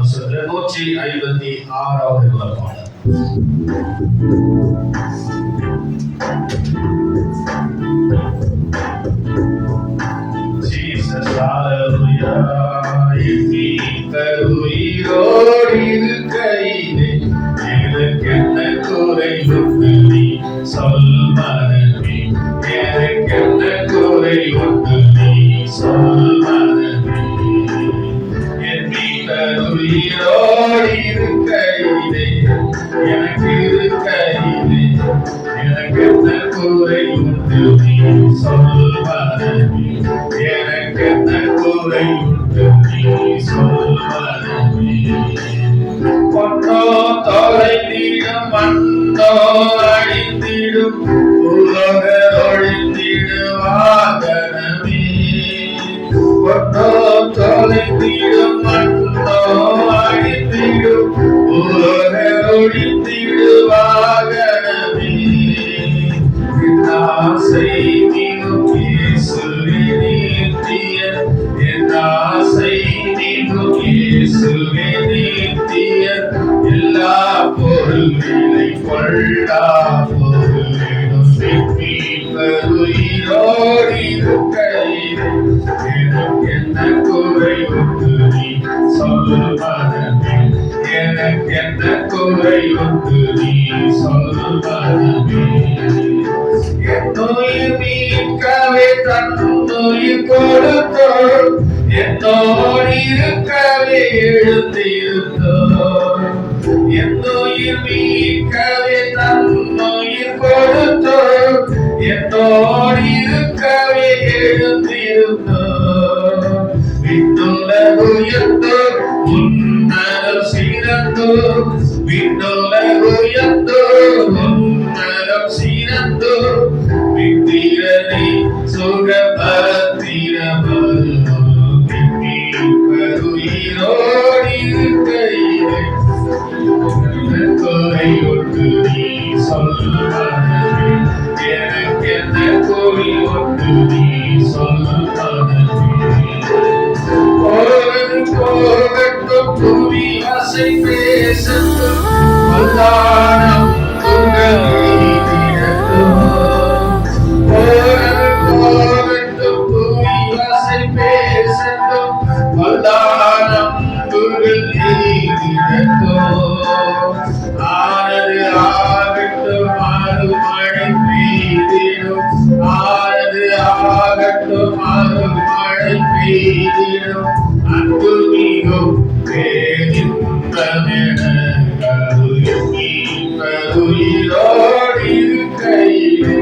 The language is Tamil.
புத்தகத்தில் 156வது பாடல். Jesus, hallelujah. எண்ணி கருயிரோடு இருக்கையிலே எனக்கென்ன குறை உண்டு நீ சொல் மனமே. எனக்கென்ன குறை உண்டு நீ சொல் மனமே. எண்ணி கருயிரோடு இருக்கையிலே எனக்கு இருக்கையிலே எனக்கென்ன குறை உண்டு நீ சொல் மனமே. எனக்கென்ன குறை உண்டு நீ சொல் மனமே. பொன்னோ தொலைந்திடும் மண்ணோ அழிந்திடும் உலக ஒழிந்திடுவாதனமே. பொன்னோ தொலைந்திடும் மண்ணோ அழிந்திடும் உலக ஒழிந்திடுவாதனமே. ஆசை நீங்கும் இயேசுவே நித்திய, என் ஆசை நீங்கும் இயேசுவே நித்திய. எல்லா பொருள் விலை கொள்ளா பொருளிடும் உயிரோடு இருக்கையிலே எனக்கென்ன குறை உண்டு நீ சொல் மனமே. எனக்கென்ன குறை உண்டு நீ சொல் மனமே. என்னுயிர் மீட்கவே தன்னுயிர் கொடுத்தோர், என்னோடு இருக்கவே எழுந்திருந்தோர். என்னுயிர் மீட்கவே தன்னுயிர் கொடுத்தோர், என்னோடு இருக்கவே எழுந்திருந்தோர். விண்ணுலகுயர்ந்தோர் உன்னதம் சிறந்தோர், விண்ணுலகுயர்ந்தோர் உன்னதம் சிறந்தோர். வித்திரனை சுகபத்திரமல்லோ கருயிரோடு இருக்கையிலே குறை உண்டு நீ சொல் மனமே. எனக்கென்ன குறை உண்டு நீ சொல் மனமே. போகட்டும் புவி ஆசை பேசட்டும் வந்தானம் அன்பு மிகும் கருயிரோடு இருக்கையிலே